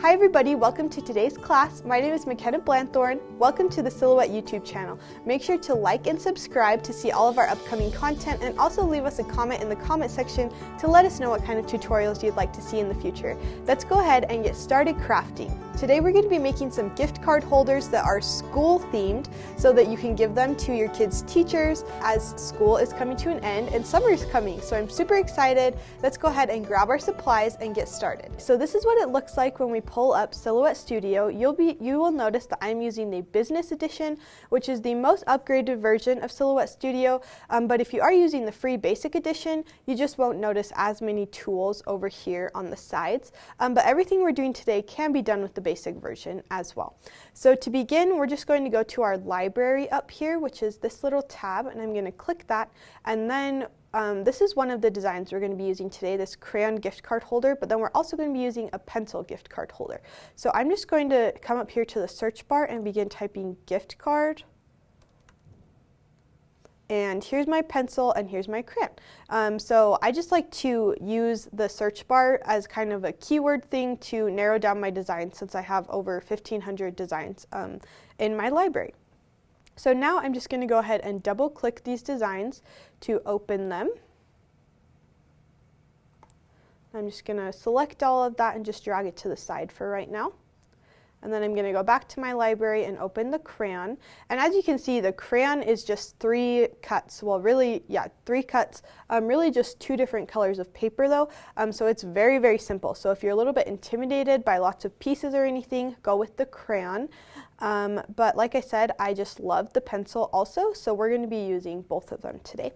Hi everybody, welcome to today's class. My name is McKenna Blanthorne. Welcome to the Silhouette YouTube channel. Make sure to like and subscribe to see all of our upcoming content, and also leave us a comment in the comment section to let us know what kind of tutorials you'd like to see in the future. Let's go ahead and get started crafting. Today we're going to be making some gift card holders that are school themed so that you can give them to your kids' teachers as school is coming to an end and summer is coming. So I'm super excited. Let's go ahead and grab our supplies and get started. So this is what it looks like when we pull up Silhouette Studio. You will notice that I'm using the business edition, which is the most upgraded version of Silhouette Studio. But if you are using the free basic edition, you just won't notice as many tools over here on the sides. But everything we're doing today can be done with the basic version as well. So to begin, we're just going to go to our library up here, which is this little tab, and I'm going to click that, and then this is one of the designs we're going to be using today, this crayon gift card holder, but then we're also going to be using a pencil gift card holder. So I'm just going to come up here to the search bar and begin typing gift card. And here's my pencil and here's my crayon. So I just like to use the search bar as kind of a keyword thing to narrow down my designs, since I have over 1,500 designs in my library. So now I'm just going to go ahead and double click these designs to open them. I'm just going to select all of that and just drag it to the side for right now. And then I'm going to go back to my library and open the crayon. And as you can see, the crayon is just 3 cuts. Well, really, yeah, 3 cuts. Really just 2 different colors of paper though. So it's very, very simple. So if you're a little bit intimidated by lots of pieces or anything, go with the crayon. But like I said, I just love the pencil also. So we're going to be using both of them today.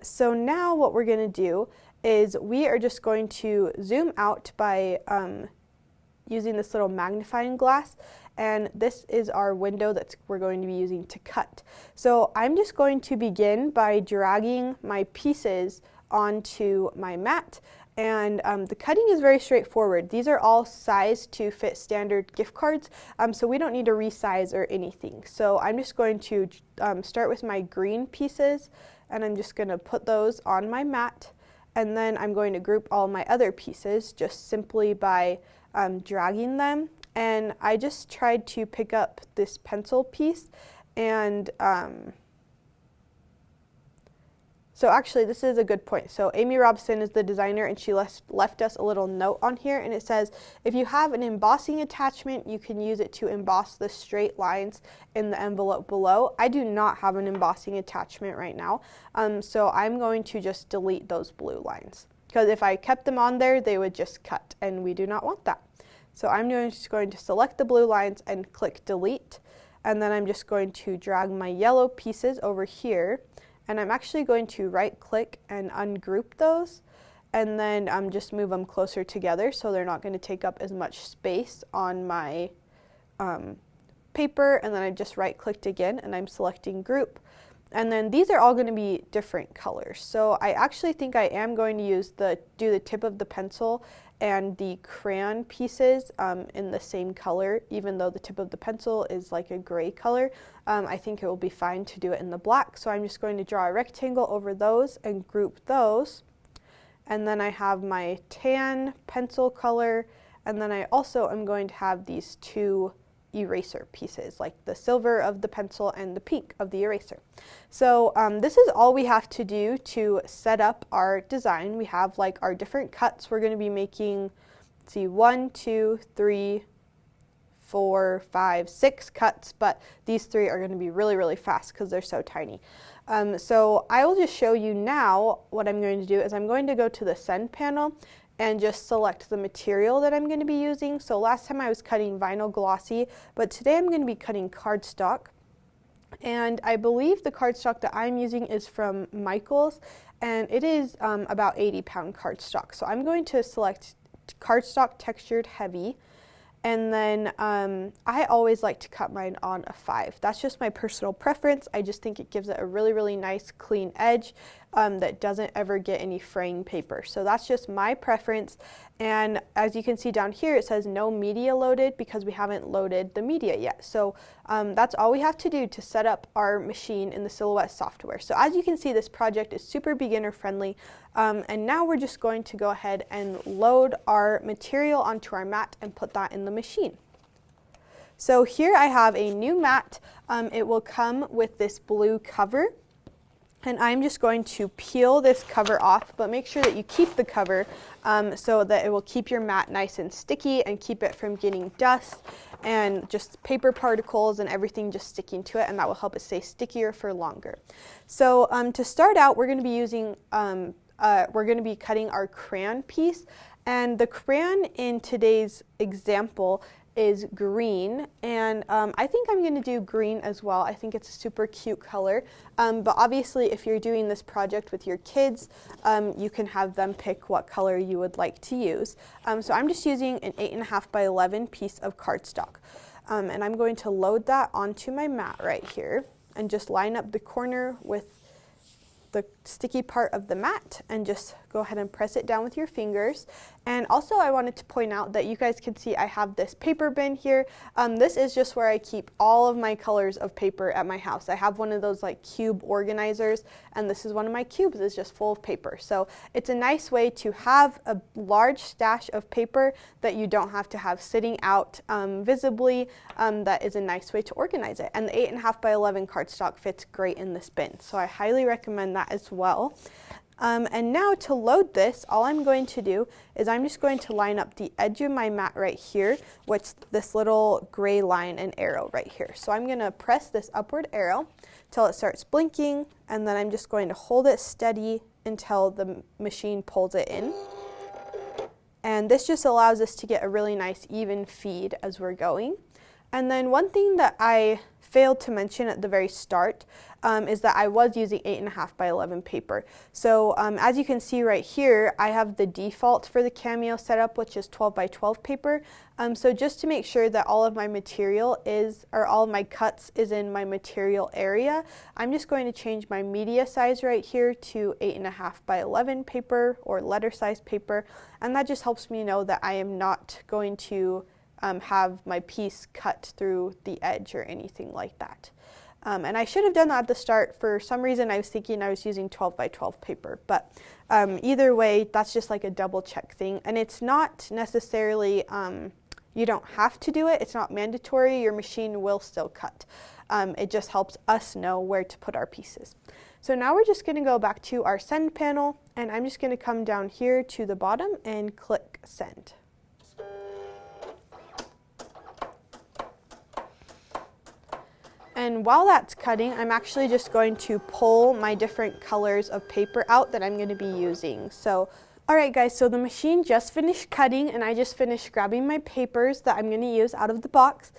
So now what we're going to do is we are just going to zoom out by using this little magnifying glass, and this is our window that we're going to be using to cut. So I'm just going to begin by dragging my pieces onto my mat, and the cutting is very straightforward. These are all sized to fit standard gift cards, so we don't need to resize or anything. So I'm just going to start with my green pieces, and I'm just going to put those on my mat, and then I'm going to group all my other pieces just simply by dragging them. And I just tried to pick up this pencil piece, and so actually this is a good point. So Amy Robson is the designer, and she left us a little note on here, and it says if you have an embossing attachment, you can use it to emboss the straight lines in the envelope below. I do not have an embossing attachment right now, so I'm going to just delete those blue lines, because if I kept them on there, they would just cut, and we do not want that. So I'm just going to select the blue lines and click delete, and then I'm just going to drag my yellow pieces over here, and I'm actually going to right click and ungroup those, and then just move them closer together so they're not going to take up as much space on my paper. And then I just right clicked again and I'm selecting group. And then these are all going to be different colors. So I actually think I am going to do the tip of the pencil and the crayon pieces in the same color, even though the tip of the pencil is like a gray color. I think it will be fine to do it in the black. So I'm just going to draw a rectangle over those and group those. And then I have my tan pencil color, and then I also am going to have these 2 eraser pieces, like the silver of the pencil and the pink of the eraser. So this is all we have to do to set up our design. We have like our different cuts. We're going to be making, let's see, 1, 2, 3, 4, 5, 6 cuts, but these 3 are going to be really, really fast because they're so tiny. So I will just show you now what I'm going to do is I'm going to go to the send panel and just select the material that I'm going to be using. So last time I was cutting vinyl glossy, but today I'm going to be cutting cardstock. And I believe the cardstock that I'm using is from Michaels, and it is about 80-pound cardstock. So I'm going to select cardstock textured heavy. And then I always like to cut mine on a 5. That's just my personal preference. I just think it gives it a really, really nice clean edge. that doesn't ever get any fraying paper. So that's just my preference. And as you can see down here, it says no media loaded because we haven't loaded the media yet. So that's all we have to do to set up our machine in the Silhouette software. So as you can see, this project is super beginner friendly. And now we're just going to go ahead and load our material onto our mat and put that in the machine. So here I have a new mat. It will come with this blue cover. And I'm just going to peel this cover off, but make sure that you keep the cover so that it will keep your mat nice and sticky and keep it from getting dust and just paper particles and everything just sticking to it, and that will help it stay stickier for longer. So to start out, we're going to be using, we're going to be cutting our crayon piece, and the crayon in today's example is green, and I think I'm going to do green as well. I think it's a super cute color, but obviously if you're doing this project with your kids, you can have them pick what color you would like to use. So I'm just using an 8.5 by 11 piece of cardstock, and I'm going to load that onto my mat right here and just line up the corner with the sticky part of the mat and just go ahead and press it down with your fingers. And also I wanted to point out that you guys can see I have this paper bin here. This is just where I keep all of my colors of paper at my house. I have one of those like cube organizers, and this is one of my cubes. It's just full of paper. So it's a nice way to have a large stash of paper that you don't have to have sitting out visibly. That is a nice way to organize it. And the 8.5 by 11 cardstock fits great in this bin. So I highly recommend that as well. And now to load this, all I'm going to do is I'm just going to line up the edge of my mat right here with this little gray line and arrow right here. So I'm going to press this upward arrow till it starts blinking, and then I'm just going to hold it steady until the machine pulls it in. And this just allows us to get a really nice even feed as we're going. And then one thing that I failed to mention at the very start is that I was using 8.5 by 11 paper. So as you can see right here, I have the default for the Cameo setup, which is 12 by 12 paper. So just to make sure that all of my material is, or all of my cuts is in my material area, I'm just going to change my media size right here to 8.5 by 11 paper or letter size paper. And that just helps me know that I am not going to have my piece cut through the edge or anything like that. And I should have done that at the start. For some reason I was thinking I was using 12 by 12 paper, but either way, that's just like a double check thing. And it's not necessarily, you don't have to do it. It's not mandatory. Your machine will still cut. It just helps us know where to put our pieces. So now we're just going to go back to our send panel, and I'm just going to come down here to the bottom and click send. And while that's cutting, I'm actually just going to pull my different colors of paper out that I'm going to be using. So, alright guys, so the machine just finished cutting, and I just finished grabbing my papers that I'm going to use out of the box.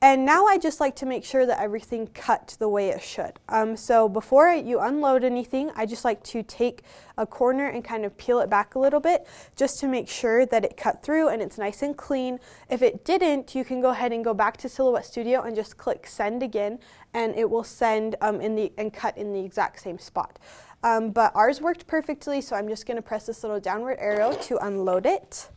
And now I just like to make sure that everything cut the way it should. So before you unload anything, I just like to take a corner and kind of peel it back a little bit just to make sure that it cut through and it's nice and clean. If it didn't, you can go ahead and go back to Silhouette Studio and just click send again, and it will send and cut in the exact same spot. But ours worked perfectly, so I'm just going to press this little downward arrow to unload it.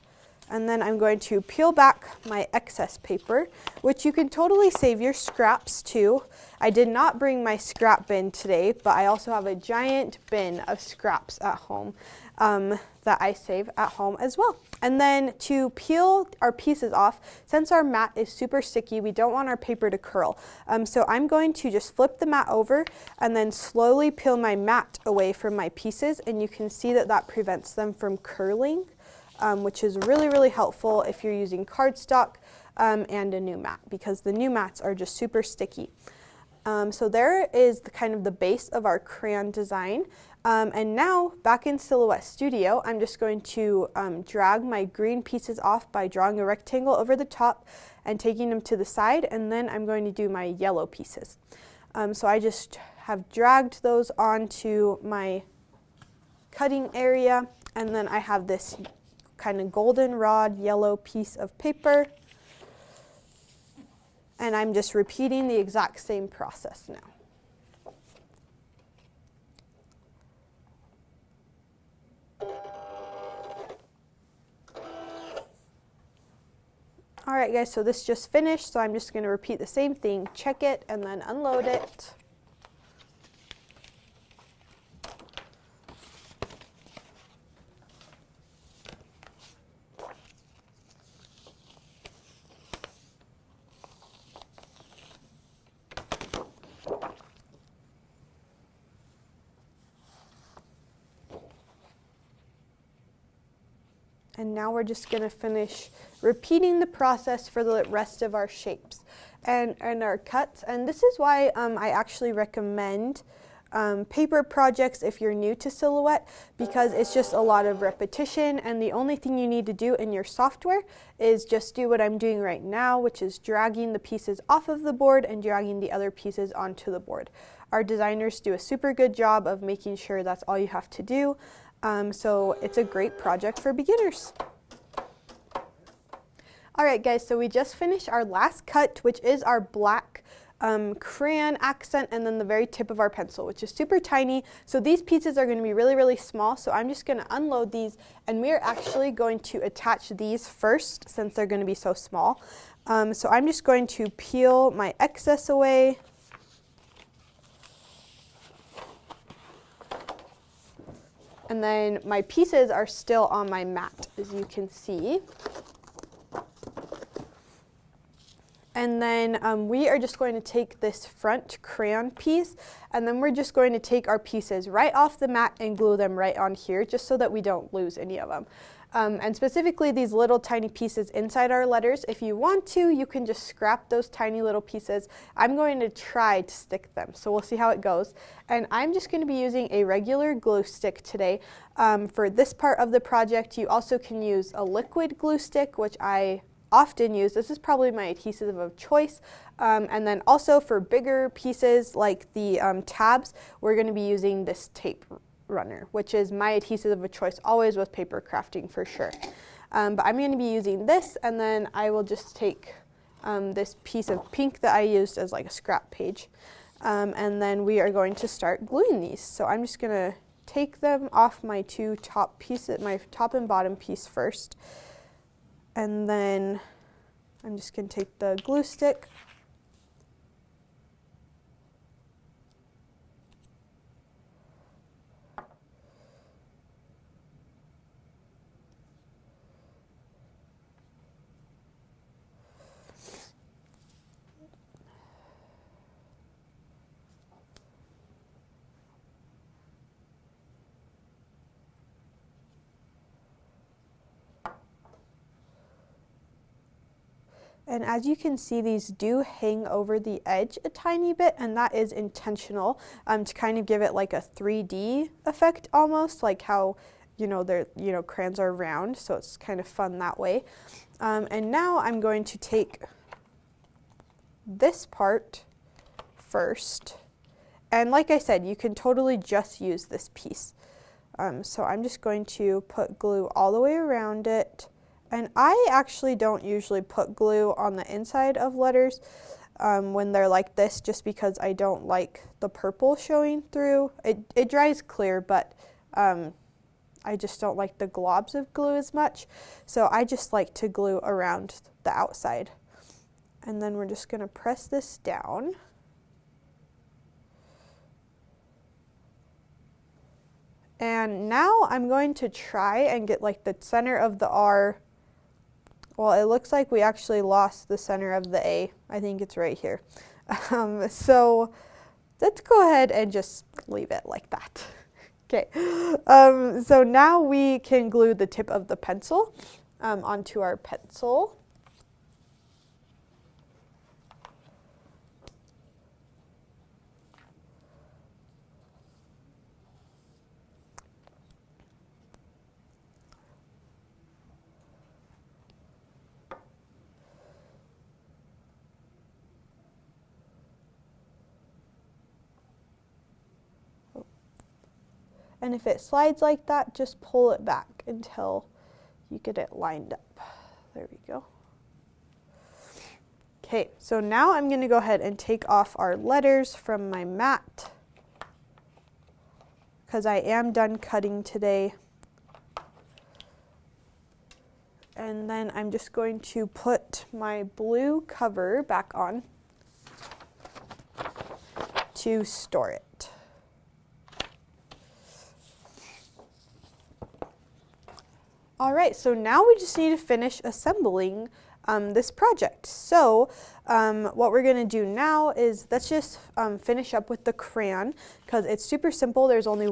And then I'm going to peel back my excess paper, which you can totally save your scraps to. I did not bring my scrap bin today, but I also have a giant bin of scraps at home that I save at home as well. And then to peel our pieces off, since our mat is super sticky, we don't want our paper to curl. So I'm going to just flip the mat over and then slowly peel my mat away from my pieces, and you can see that that prevents them from curling. Which is really, really helpful if you're using cardstock and a new mat, because the new mats are just super sticky. So there is kind of the base of our crayon design. And now back in Silhouette Studio, I'm just going to drag my green pieces off by drawing a rectangle over the top and taking them to the side, and then I'm going to do my yellow pieces. So I just have dragged those onto my cutting area, and then I have this kind of goldenrod yellow piece of paper, and I'm just repeating the exact same process now. All right, guys, so this just finished, so I'm just going to repeat the same thing, check it, and then unload it. And now we're just going to finish repeating the process for the rest of our shapes and our cuts. And this is why I actually recommend paper projects if you're new to silhouette, because it's just a lot of repetition, and the only thing you need to do in your software is just do what I'm doing right now, which is dragging the pieces off of the board and dragging the other pieces onto the board. Our designers do a super good job of making sure that's all you have to do. So it's a great project for beginners. All right, guys, so we just finished our last cut, which is our black crayon accent, and then the very tip of our pencil, which is super tiny. So these pieces are going to be really, really small. So I'm just going to unload these, and we are actually going to attach these first since they're going to be so small. So I'm just going to peel my excess away. And then my pieces are still on my mat, as you can see. And then we are just going to take this front crayon piece, and then we're just going to take our pieces right off the mat and glue them right on here, just so that we don't lose any of them. And specifically these little tiny pieces inside our letters, if you want to, you can just scrap those tiny little pieces. I'm going to try to stick them, so we'll see how it goes. And I'm just going to be using a regular glue stick today. For this part of the project, you also can use a liquid glue stick, which I often use. This is probably my adhesive of choice. And then also for bigger pieces like the tabs, we're going to be using this tape runner, which is my adhesive of choice always with paper crafting for sure. But I'm going to be using this, and then I will just take this piece of pink that I used as like a scrap page, and then we are going to start gluing these. So I'm just going to take them off my two top pieces, my top and bottom piece first, and then I'm just going to take the glue stick. And as you can see, these do hang over the edge a tiny bit, and that is intentional to kind of give it like a 3D effect almost, like how, they're, crayons are round, so it's kind of fun that way. And now I'm going to take this part first. And like I said, you can totally just use this piece. So I'm just going to put glue all the way around it. And I actually don't usually put glue on the inside of letters when they're like this, just because I don't like the purple showing through. It dries clear, but I just don't like the globs of glue as much. So I just like to glue around the outside. And then we're just going to press this down. And now I'm going to try and get like the center of the R. Well, it looks like we actually lost the center of the A. I think it's right here. So let's go ahead and just leave it like that. Okay. So now we can glue the tip of the pencil onto our pencil. And if it slides like that, just pull it back until you get it lined up. There we go. Okay, so now I'm going to go ahead and take off our letters from my mat, because I am done cutting today. And then I'm just going to put my blue cover back on to store it. All right, so now we just need to finish assembling this project. So what we're going to do now is let's just finish up with the crayon, because it's super simple. There's only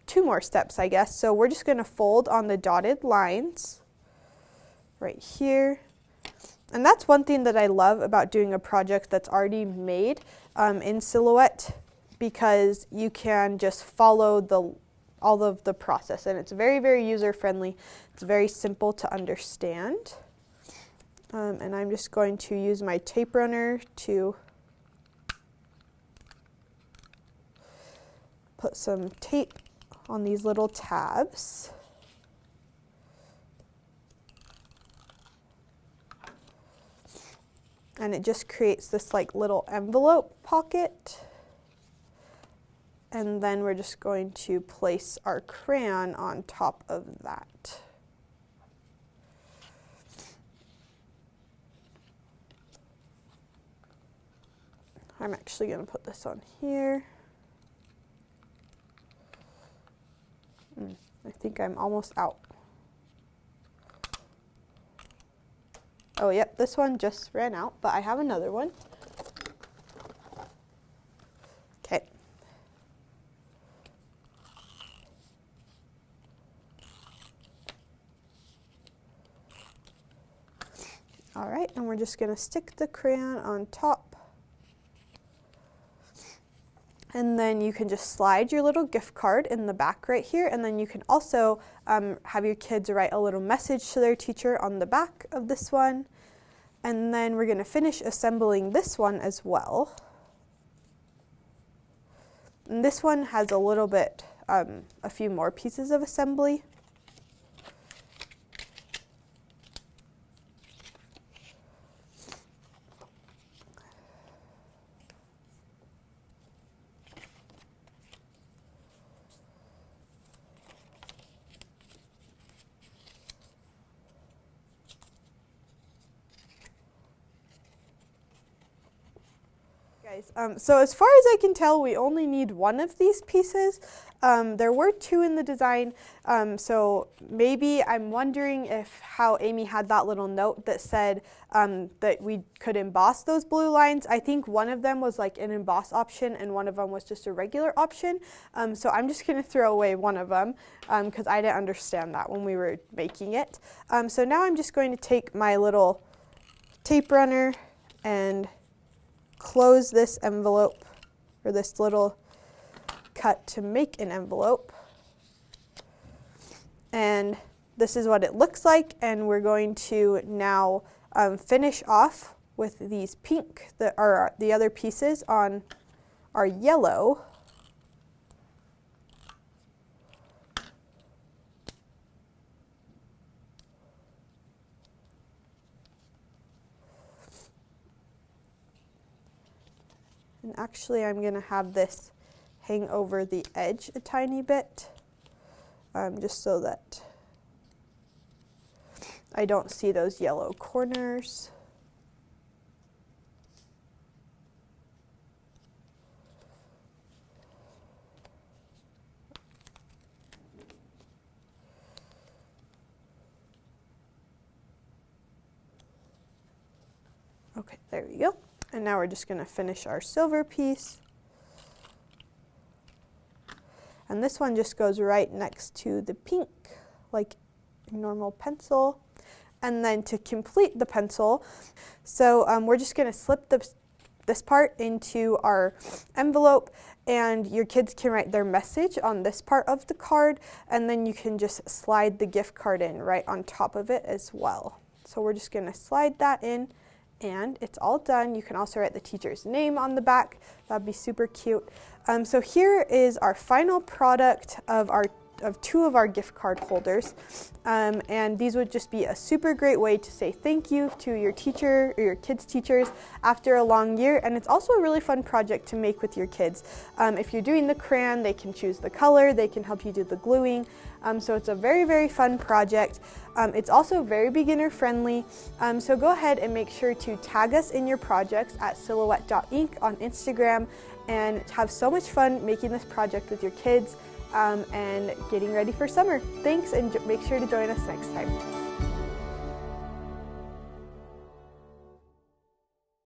two more steps, I guess. So we're just going to fold on the dotted lines right here. And that's one thing that I love about doing a project that's already made in Silhouette, because you can just follow all of the process, and it's very, very user-friendly. It's very simple to understand. And I'm just going to use my tape runner to put some tape on these little tabs. And it just creates this like little envelope pocket. And then we're just going to place our crayon on top of that. I'm actually going to put this on here. I think I'm almost out. Oh, yep, this one just ran out, but I have another one. Okay. All right, and we're just going to stick the crayon on top. And then you can just slide your little gift card in the back right here, and then you can also have your kids write a little message to their teacher on the back of this one. And then we're going to finish assembling this one as well. And this one has a little bit, a few more pieces of assembly. So as far as I can tell, we only need one of these pieces. There were two in the design, so maybe I'm wondering if how Amy had that little note that said that we could emboss those blue lines. I think one of them was like an emboss option and one of them was just a regular option. So I'm just going to throw away one of them because I didn't understand that when we were making it. So now I'm just going to take my little tape runner and close this envelope, or this little cut to make an envelope. And this is what it looks like, and we're going to now finish off with these pink, that are the other pieces on our yellow. And actually, I'm going to have this hang over the edge a tiny bit, just so that I don't see those yellow corners. Okay, there we go. And now we're just going to finish our silver piece. And this one just goes right next to the pink, like a normal pencil. And then to complete the pencil, so we're just going to slip this part into our envelope, and your kids can write their message on this part of the card, and then you can just slide the gift card in right on top of it as well. So we're just going to slide that in. And it's all done. You can also write the teacher's name on the back. That'd be super cute. So here is our final product of our of 2 of our gift card holders. And these would just be a super great way to say thank you to your teacher or your kids' teachers after a long year. And it's also a really fun project to make with your kids. If you're doing the crayon, they can choose the color, they can help you do the gluing. So it's a very, very fun project. It's also very beginner friendly. So go ahead and make sure to tag us in your projects at silhouette.ink on Instagram and have so much fun making this project with your kids and getting ready for summer. Thanks, and make sure to join us next time.